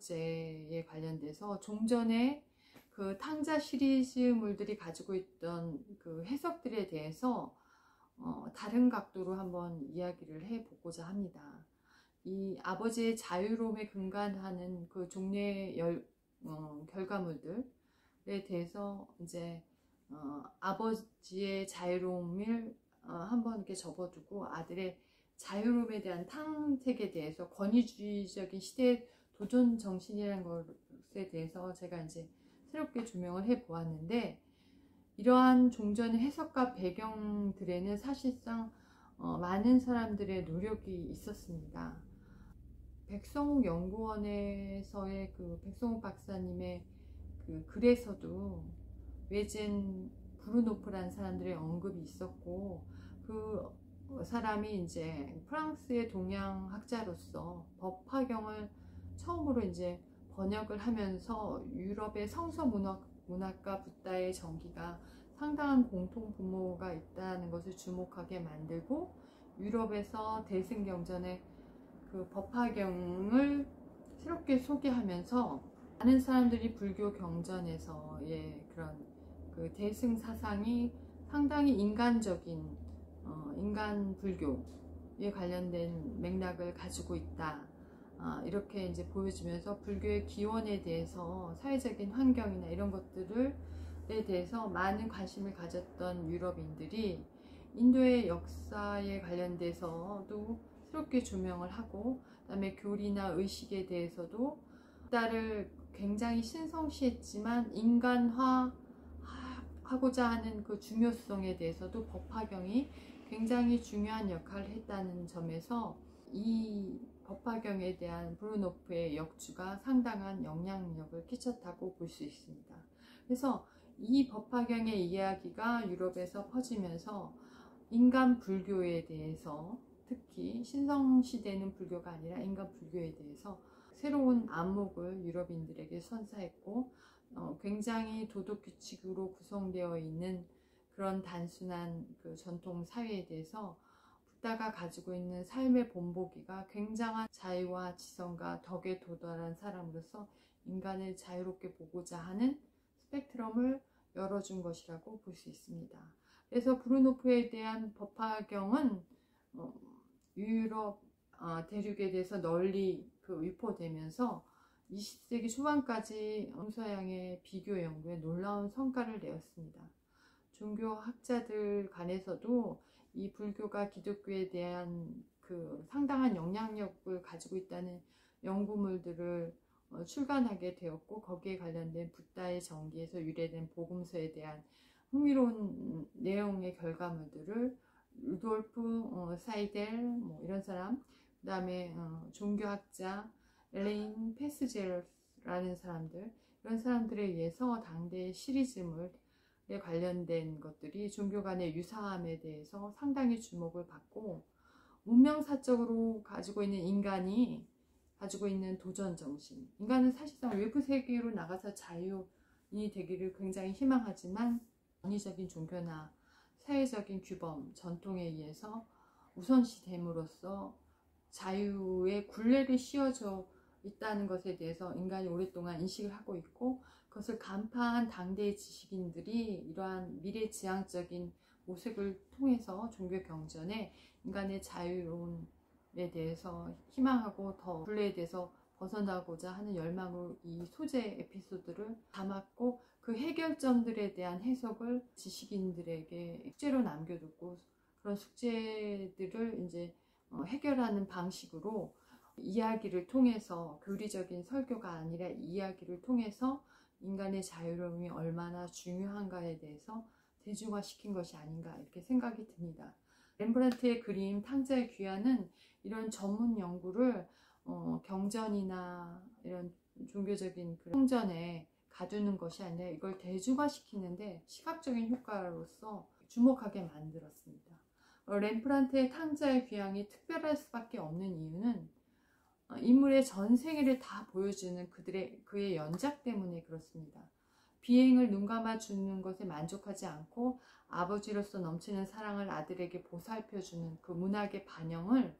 번째에 관련돼서 종전에 그 탕자 시리즈물들이 가지고 있던 그 해석들에 대해서 다른 각도로 한번 이야기를 해보고자 합니다. 이 아버지의 자유로움에 근간하는 그 종례의 결과물들에 대해서 이제 아버지의 자유로움을 한번 이렇게 접어두고 아들의 자유로움에 대한 탐색에 대해서 권위주의적인 시대의 도전 정신이라는 것에 대해서 제가 이제 새롭게 조명을 해 보았는데, 이러한 종전의 해석과 배경들에는 사실상 많은 사람들의 노력이 있었습니다. 백성욱 연구원에서의 그 백성욱 박사님의 그 글에서도 외젠 브루노프라는 사람들의 언급이 있었고, 그 사람이 이제 프랑스의 동양학자로서 법화경을 처음으로 이제 번역을 하면서 유럽의 성서 문학과 붓다의 정기가 상당한 공통 분모가 있다는 것을 주목하게 만들고, 유럽에서 대승경전의 그 법화경을 새롭게 소개하면서 많은 사람들이 불교 경전에서의 그런 그 대승 사상이 상당히 인간적인 인간 불교에 관련된 맥락을 가지고 있다, 이렇게 이제 보여주면서 불교의 기원에 대해서 사회적인 환경이나 이런 것들에 대해서 많은 관심을 가졌던 유럽인들이 인도의 역사에 관련돼서도 새롭게 조명을 하고, 그다음에 교리나 의식에 대해서도 붓다를 굉장히 신성시했지만 인간화하고자 하는 그 중요성에 대해서도 법화경이 굉장히 중요한 역할을 했다는 점에서 이 법화경에 대한 브루노프의 역주가 상당한 영향력을 끼쳤다고 볼 수 있습니다. 그래서 이 법화경의 이야기가 유럽에서 퍼지면서 인간 불교에 대해서, 특히 신성시대는 불교가 아니라 인간 불교에 대해서 새로운 안목을 유럽인들에게 선사했고, 굉장히 도덕규칙으로 구성되어 있는 그런 단순한 그 전통 사회에 대해서 붓다가 가지고 있는 삶의 본보기가 굉장한 자유와 지성과 덕에 도달한 사람으로서 인간을 자유롭게 보고자 하는 스펙트럼을 열어준 것이라고 볼 수 있습니다. 그래서 브루노프에 대한 법화경은 유럽 대륙에 대해서 널리 유포되면서 20세기 초반까지 동서양의 비교 연구에 놀라운 성과를 내었습니다. 종교학자들 간에서도 이 불교가 기독교에 대한 그 상당한 영향력을 가지고 있다는 연구물들을 출간하게 되었고, 거기에 관련된 붓다의 정기에서 유래된 복음서에 대한 흥미로운 내용의 결과물들을 루돌프 사이델 이런 사람, 그 다음에 종교학자 엘레인 페스제르라는 사람들, 이런 사람들에 의해서 당대의 시리즈물에 관련된 것들이 종교 간의 유사함에 대해서 상당히 주목을 받고, 문명사적으로 가지고 있는 인간이 가지고 있는 도전정신, 인간은 사실상 외부 세계로 나가서 자유인이 되기를 굉장히 희망하지만 권위적인 종교나 사회적인 규범, 전통에 의해서 우선시됨으로써 자유의 굴레를 씌워져 있다는 것에 대해서 인간이 오랫동안 인식을 하고 있고, 그것을 간파한 당대의 지식인들이 이러한 미래지향적인 모색을 통해서 종교 경전에 인간의 자유로움에 대해서 희망하고 더 굴레에 대해서 벗어나고자 하는 열망으로 이 소재 에피소드를 담았고, 그 해결점들에 대한 해석을 지식인들에게 숙제로 남겨두고, 그런 숙제들을 이제 해결하는 방식으로 이야기를 통해서, 교리적인 설교가 아니라 이야기를 통해서 인간의 자유로움이 얼마나 중요한가에 대해서 대중화시킨 것이 아닌가, 이렇게 생각이 듭니다. 렘브란트의 그림 탕자의 귀환은 이런 전문 연구를 경전이나 이런 종교적인 성전에 가두는 것이 아니라 이걸 대중화시키는데 시각적인 효과로서 주목하게 만들었습니다. 렘브란트의 탕자의 귀향이 특별할 수밖에 없는 이유는 인물의 전 생애를 다 보여주는 그의 연작 때문에 그렇습니다. 비행을 눈감아 주는 것에 만족하지 않고 아버지로서 넘치는 사랑을 아들에게 보살펴주는 그 문학의 반영을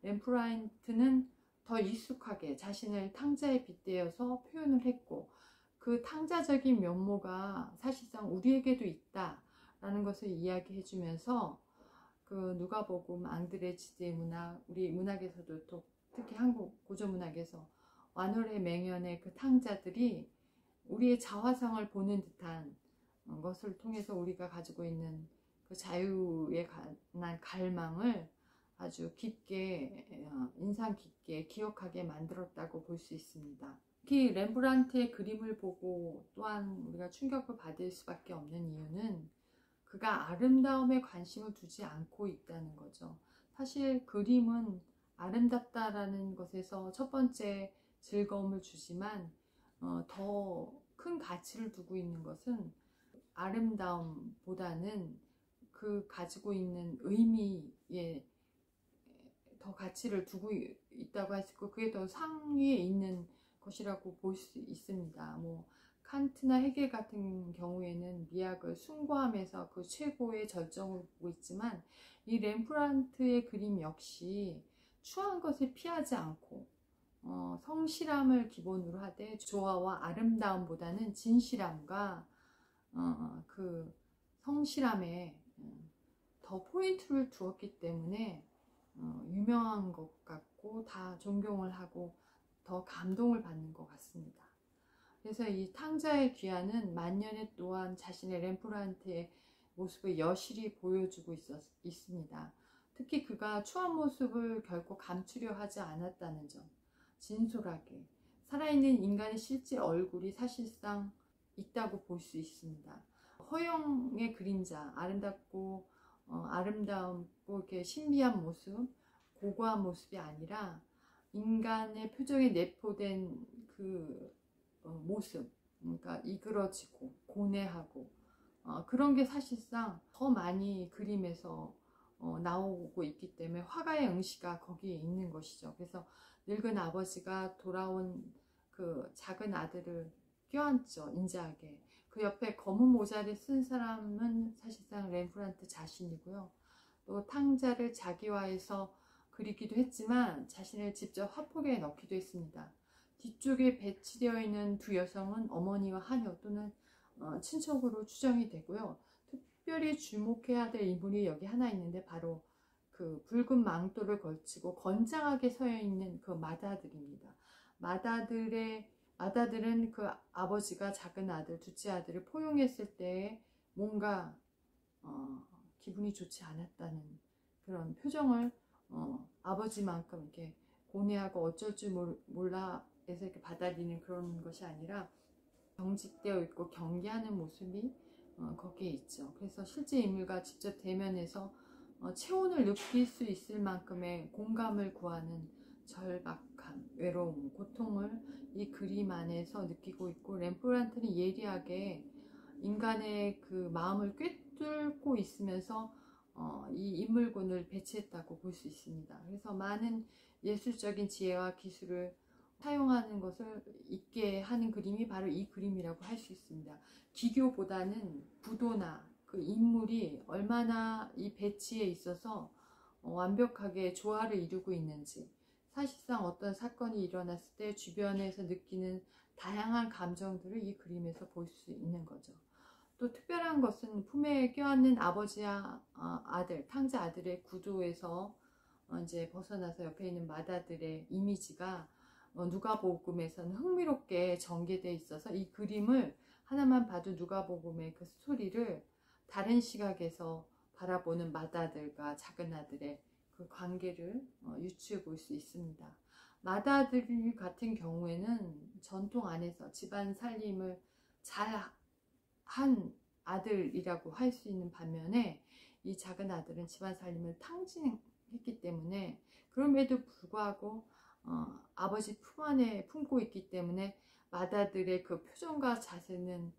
렘브란트는 더 익숙하게 자신을 탕자에 빗대어서 표현을 했고, 그 탕자적인 면모가 사실상 우리에게도 있다라는 것을 이야기해 주면서 그 누가복음, 앙드레 지대 문학, 우리 문학에서도 또 특히 한국 고전문학에서 완월의 맹연의 그 탕자들이 우리의 자화상을 보는 듯한 것을 통해서 우리가 가지고 있는 그 자유에 관한 갈망을 아주 깊게, 인상 깊게 기억하게 만들었다고 볼 수 있습니다. 특히 렘브란트의 그림을 보고 또한 우리가 충격을 받을 수밖에 없는 이유는 그가 아름다움에 관심을 두지 않고 있다는 거죠. 사실 그림은 아름답다라는 것에서 첫 번째 즐거움을 주지만 더 큰 가치를 두고 있는 것은 아름다움보다는 그 가지고 있는 의미에 더 가치를 두고 있다고 할 수 있고, 그게 더 상위에 있는 것이라고 볼 수 있습니다. 뭐 칸트나 헤겔 같은 경우에는 미학을 숭고함에서 그 최고의 절정을 보고 있지만, 이 렘브란트의 그림 역시 추한 것을 피하지 않고 성실함을 기본으로 하되 조화와 아름다움보다는 진실함과 그 성실함에 더 포인트를 두었기 때문에 유명한 것 같고 다 존경을 하고 더 감동을 받는 것 같습니다. 그래서 이 탕자의 귀환은 만년에 또한 자신의 렘브란트의 모습을 여실히 보여주고 있습니다. 특히 그가 추한 모습을 결코 감추려 하지 않았다는 점, 진솔하게 살아있는 인간의 실제 얼굴이 사실상 있다고 볼 수 있습니다. 허영의 그림자, 아름답고 아름다움고 이렇게 신비한 모습, 고고한 모습이 아니라 인간의 표정에 내포된 그 모습, 그러니까 이그러지고 고뇌하고 그런 게 사실상 더 많이 그림에서 나오고 있기 때문에 화가의 응시가 거기에 있는 것이죠. 그래서 늙은 아버지가 돌아온 그 작은 아들을 껴안죠, 인자하게. 그 옆에 검은 모자를 쓴 사람은 사실상 렘브란트 자신이고요. 또 탕자를 자기화해서 그리기도 했지만 자신을 직접 화폭에 넣기도 했습니다. 뒤쪽에 배치되어 있는 두 여성은 어머니와 하녀 또는 친척으로 추정이 되고요. 특별히 주목해야 될 인물이 여기 하나 있는데, 바로 그 붉은 망토를 걸치고 건장하게 서 있는 그 마다들입니다. 마다들은 그 아버지가 작은 아들, 둘째 아들을 포용했을 때 뭔가 기분이 좋지 않았다는 그런 표정을 아버지만큼 이렇게 고뇌하고 어쩔 줄 몰라 해서 이렇게 받아들이는 그런 것이 아니라 경직되어 있고 경계하는 모습이 거기에 있죠. 그래서 실제 인물과 직접 대면해서 체온을 느낄 수 있을 만큼의 공감을 구하는 절박함, 외로움, 고통을 이 그림 안에서 느끼고 있고, 렘브란트는 예리하게 인간의 그 마음을 꿰뚫고 있으면서 이 인물군을 배치했다고 볼 수 있습니다. 그래서 많은 예술적인 지혜와 기술을 사용하는 것을 있게 하는 그림이 바로 이 그림이라고 할 수 있습니다. 기교보다는 구도나 그 인물이 얼마나 이 배치에 있어서 완벽하게 조화를 이루고 있는지, 사실상 어떤 사건이 일어났을 때 주변에서 느끼는 다양한 감정들을 이 그림에서 볼 수 있는 거죠. 또 특별한 것은 품에 껴안는 아버지와 아들, 탕자 아들의 구도에서 이제 벗어나서 옆에 있는 마다들의 이미지가 누가복음에서는 흥미롭게 전개되어 있어서 이 그림을 하나만 봐도 누가복음의 그 스토리를 다른 시각에서 바라보는 마다들과 작은 아들의 그 관계를 유추해 볼 수 있습니다. 마다들 같은 경우에는 전통 안에서 집안 살림을 잘 한 아들이라고 할 수 있는 반면에, 이 작은 아들은 집안 살림을 탕진했기 때문에, 그럼에도 불구하고 아버지 품 안에 품고 있기 때문에 마다들의 그 표정과 자세는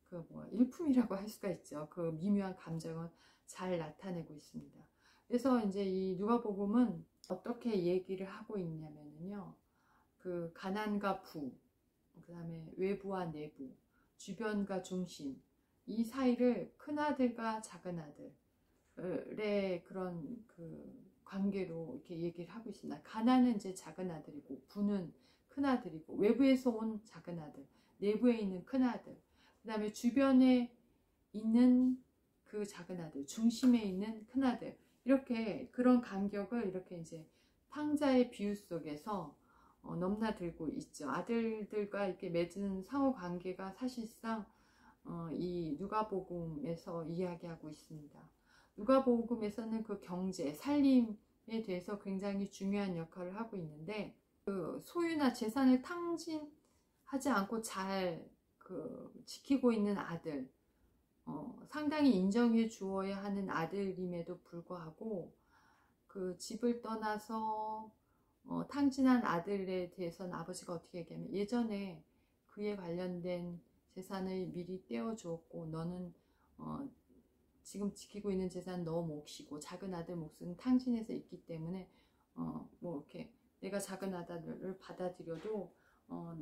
그 일품이라고 할 수가 있죠. 그 미묘한 감정을 잘 나타내고 있습니다. 그래서 이제 이 누가복음은 어떻게 얘기를 하고 있냐면요, 그 가난과 부, 그 다음에 외부와 내부, 주변과 중심, 이 사이를 큰아들과 작은아들의 그런 그 관계로 이렇게 얘기를 하고 있습니다. 가나는 이제 작은 아들이고 부는 큰 아들이고 외부에서 온 작은 아들, 내부에 있는 큰 아들, 그 다음에 주변에 있는 그 작은 아들, 중심에 있는 큰 아들, 이렇게 그런 간격을 이렇게 이제 탕자의 비유 속에서 넘나들고 있죠. 아들들과 이렇게 맺은 상호 관계가 사실상 이 누가복음에서 이야기하고 있습니다. 누가복음에서는 그 경제, 살림에 대해서 굉장히 중요한 역할을 하고 있는데 그 소유나 재산을 탕진하지 않고 잘 지키고 있는 아들, 상당히 인정해 주어야 하는 아들임에도 불구하고 그 집을 떠나서 탕진한 아들에 대해서는 아버지가 어떻게 얘기하면 예전에 그에 관련된 재산을 미리 떼어주었고 너는 지금 지키고 있는 재산 너 몫이고 작은 아들 몫은 탕진해서 있기 때문에 뭐 이렇게 내가 작은 아들을 받아들여도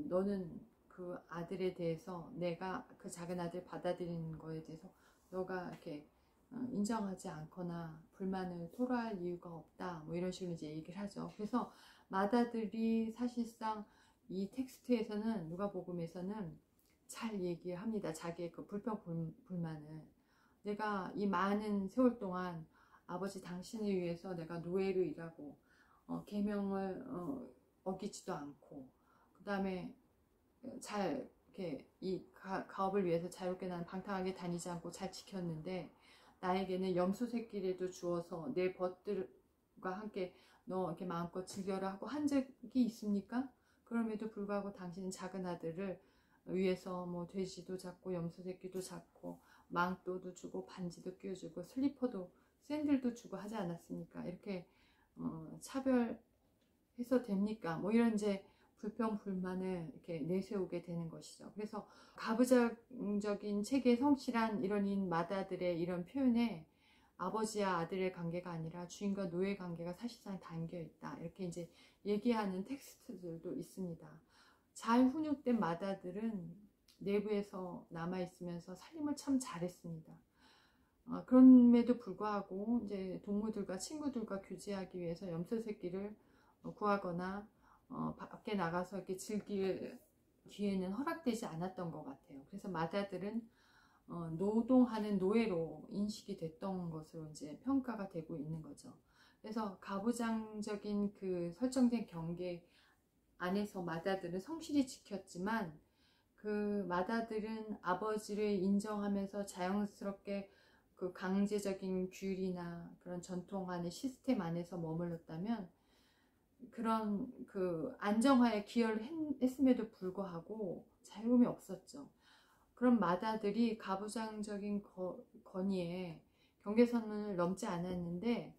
너는 그 아들에 대해서 내가 그 작은 아들 받아들이는 거에 대해서 너가 이렇게 인정하지 않거나 불만을 토로할 이유가 없다 뭐 이런 식으로 이제 얘기를 하죠. 그래서 맏아들이 사실상 이 텍스트에서는 누가복음에서는 잘 얘기합니다. 자기의 그 불평 불만을 내가 이 많은 세월 동안 아버지 당신을 위해서 내가 노예로 일하고 계명을 어기지도 않고 그 다음에 잘 이렇게 이 가업을 위해서 자유롭게 나는 방탕하게 다니지 않고 잘 지켰는데 나에게는 염소 새끼라도 주어서 내 벗들과 함께 너 이렇게 마음껏 즐겨라 하고 한 적이 있습니까? 그럼에도 불구하고 당신은 작은 아들을 위해서 뭐 돼지도 잡고 염소 새끼도 잡고 망토도 주고 반지도 끼워주고 슬리퍼도 샌들도 주고 하지 않았습니까? 이렇게 차별해서 됩니까? 뭐 이런 이제 불평 불만을 이렇게 내세우게 되는 것이죠. 그래서 가부장적인 책의 성실한 이런 맏아들의 이런 표현에 아버지와 아들의 관계가 아니라 주인과 노예 관계가 사실상 담겨 있다. 이렇게 이제 얘기하는 텍스트들도 있습니다. 잘 훈육된 맏아들은 내부에서 남아있으면서 살림을 참 잘했습니다. 그럼에도 불구하고 이제 동무들과 친구들과 교제하기 위해서 염소 새끼를 구하거나 밖에 나가서 이렇게 즐길 기회는 허락되지 않았던 것 같아요. 그래서 맏아들은 노동하는 노예로 인식이 됐던 것으로 이제 평가가 되고 있는 거죠. 그래서 가부장적인 그 설정된 경계 안에서 맏아들은 성실히 지켰지만 그 맏아들은 아버지를 인정하면서 자연스럽게 그 강제적인 규율이나 그런 전통 안의 시스템 안에서 머물렀다면 그런 그 안정화에 기여를 했음에도 불구하고 자유로움이 없었죠. 그런 맏아들이 가부장적인 권위에 경계선을 넘지 않았는데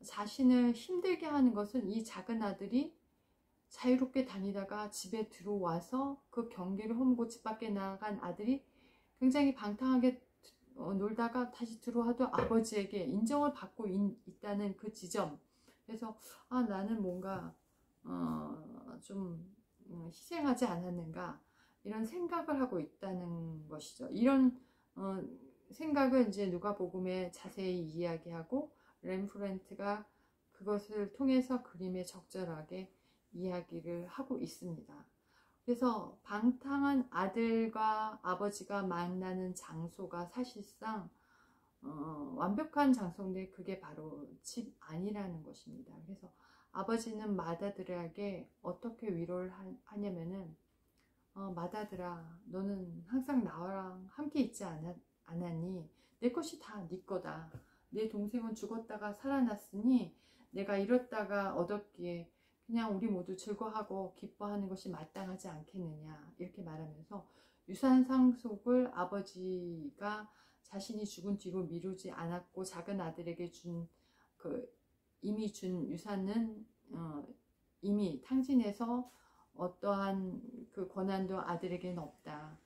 자신을 힘들게 하는 것은 이 작은 아들이 자유롭게 다니다가 집에 들어와서 그 경계를 홈고 집 밖에 나간 아들이 굉장히 방탕하게 놀다가 다시 들어와도 아버지에게 인정을 받고 있다는 그 지점. 그래서 나는 뭔가 좀 희생하지 않았는가 이런 생각을 하고 있다는 것이죠. 이런 생각을 이제 누가복음에 자세히 이야기하고 렘프렌트가 그것을 통해서 그림에 적절하게 이야기를 하고 있습니다. 그래서 방탕한 아들과 아버지가 만나는 장소가 사실상 완벽한 장소인데 그게 바로 집 안이라는 것입니다. 그래서 아버지는 맏아들에게 어떻게 위로를 하냐면은 맏아들아 너는 항상 나랑 함께 있지 않았니? 내 것이 다 네 거다. 내 동생은 죽었다가 살아났으니 내가 잃었다가 얻었기에 그냥 우리 모두 즐거워하고 기뻐하는 것이 마땅하지 않겠느냐 이렇게 말하면서 유산 상속을 아버지가 자신이 죽은 뒤로 미루지 않았고 작은 아들에게 이미 준 유산은 이미 탕진해서 어떠한 그 권한도 아들에게는 없다.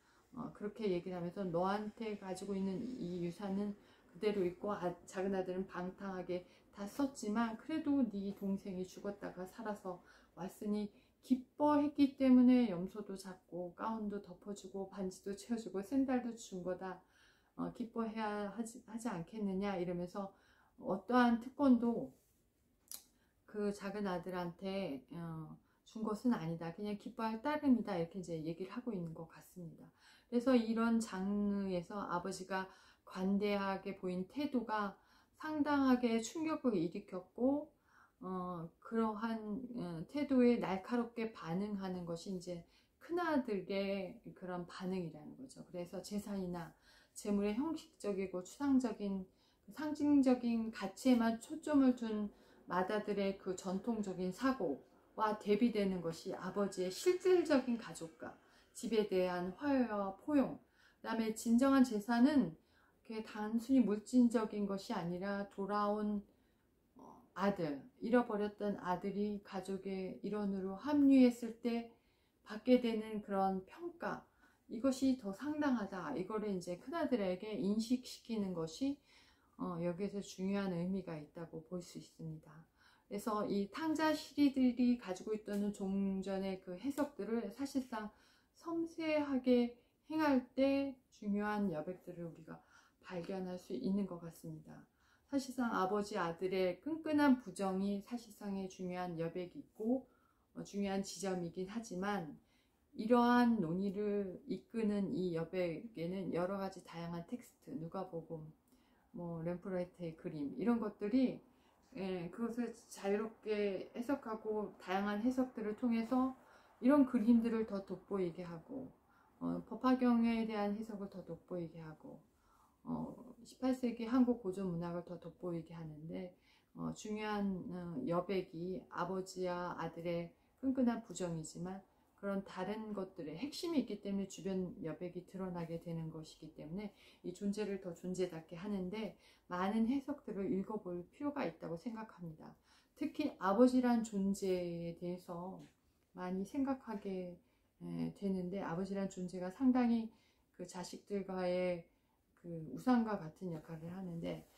그렇게 얘기를 하면서 너한테 가지고 있는 이 유산은 그대로 있고 작은 아들은 방탕하게 다 썼지만 그래도 네 동생이 죽었다가 살아서 왔으니 기뻐했기 때문에 염소도 잡고 가운도 덮어주고 반지도 채워주고 샌달도 준 거다. 기뻐해야 하지 않겠느냐 이러면서 어떠한 특권도 그 작은 아들한테 준 것은 아니다. 그냥 기뻐할 따름이다. 이렇게 이제 얘기를 하고 있는 것 같습니다. 그래서 이런 장르에서 아버지가 관대하게 보인 태도가 상당하게 충격을 일으켰고, 그러한 태도에 날카롭게 반응하는 것이 이제 큰아들의 그런 반응이라는 거죠. 그래서 재산이나 재물의 형식적이고 추상적인 상징적인 가치에만 초점을 둔 맏아들의 그 전통적인 사고와 대비되는 것이 아버지의 실질적인 가족과 집에 대한 화해와 포용, 그 다음에 진정한 재산은 그게 단순히 물질적인 것이 아니라 돌아온 아들, 잃어버렸던 아들이 가족의 일원으로 합류했을 때 받게 되는 그런 평가, 이것이 더 상당하다. 이거를 이제 큰아들에게 인식시키는 것이 여기에서 중요한 의미가 있다고 볼 수 있습니다. 그래서 이 탕자 시리들이 가지고 있던 종전의 그 해석들을 사실상 섬세하게 행할 때 중요한 여백들을 우리가 발견할 수 있는 것 같습니다. 사실상 아버지 아들의 끈끈한 부정이 사실상의 중요한 여백이 있고 중요한 지점이긴 하지만, 이러한 논의를 이끄는 이 여백에는 여러 가지 다양한 텍스트, 누가복음, 렘프로이트의 그림, 이런 것들이 그것을 자유롭게 해석하고 다양한 해석들을 통해서 이런 그림들을 더 돋보이게 하고, 법화경에 대한 해석을 더 돋보이게 하고, 18세기 한국 고전 문학을 더 돋보이게 하는데, 중요한 여백이 아버지와 아들의 끈끈한 부정이지만 그런 다른 것들의 핵심이 있기 때문에 주변 여백이 드러나게 되는 것이기 때문에 이 존재를 더 존재답게 하는데 많은 해석들을 읽어볼 필요가 있다고 생각합니다. 특히 아버지란 존재에 대해서 많이 생각하게 되는데, 아버지란 존재가 상당히 그 자식들과의 그 우상과 같은 역할을 하는데,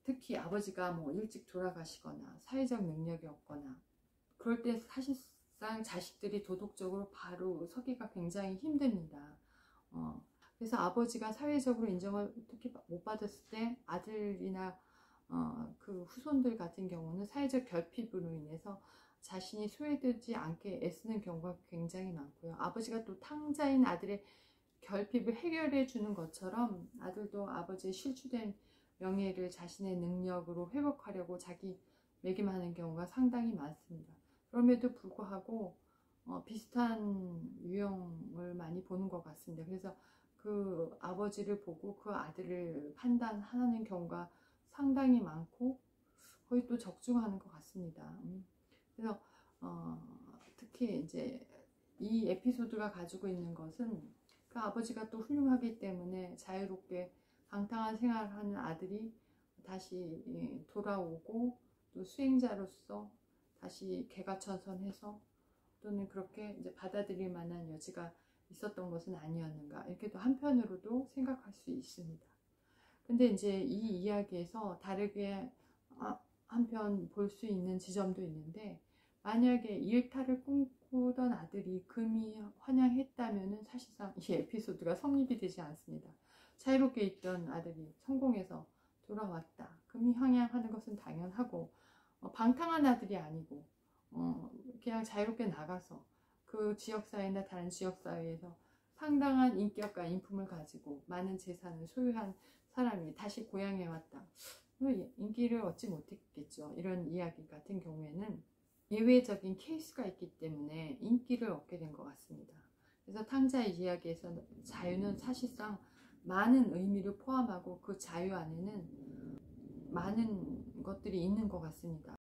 특히 아버지가 일찍 돌아가시거나 사회적 능력이 없거나 그럴 때 사실상 자식들이 도덕적으로 바로 서기가 굉장히 힘듭니다. 그래서 아버지가 사회적으로 인정을 특히 못 받았을 때 아들이나 그 후손들 같은 경우는 사회적 결핍으로 인해서 자신이 소외되지 않게 애쓰는 경우가 굉장히 많고요. 아버지가 또 탕자인 아들의 결핍을 해결해 주는 것처럼 아들도 아버지의 실추된 명예를 자신의 능력으로 회복하려고 자기 매김하는 경우가 상당히 많습니다. 그럼에도 불구하고 비슷한 유형을 많이 보는 것 같습니다. 그래서 그 아버지를 보고 그 아들을 판단하는 경우가 상당히 많고 거의 또 적중하는 것 같습니다. 그래서 특히 이제 이 에피소드가 가지고 있는 것은 그 아버지가 또 훌륭하기 때문에 자유롭게 방탕한 생활을 하는 아들이 다시 돌아오고 또 수행자로서 다시 개가천선해서 또는 그렇게 이제 받아들일 만한 여지가 있었던 것은 아니었는가, 이렇게도 한편으로도 생각할 수 있습니다. 근데 이제 이 이야기에서 다르게 한편 볼 수 있는 지점도 있는데, 만약에 일탈을 꿈꾸던 아들이 금이 환영했다면 사실상 이 에피소드가 성립이 되지 않습니다. 자유롭게 있던 아들이 성공해서 돌아왔다. 금이 환영하는 것은 당연하고, 방탕한 아들이 아니고 그냥 자유롭게 나가서 그 지역사회나 다른 지역사회에서 상당한 인격과 인품을 가지고 많은 재산을 소유한 사람이 다시 고향에 왔다. 인기를 얻지 못했겠죠. 이런 이야기 같은 경우에는 예외적인 케이스가 있기 때문에 인기를 얻게 된 것 같습니다. 그래서 탕자의 이야기에서 자유는 사실상 많은 의미를 포함하고 그 자유 안에는 많은 것들이 있는 것 같습니다.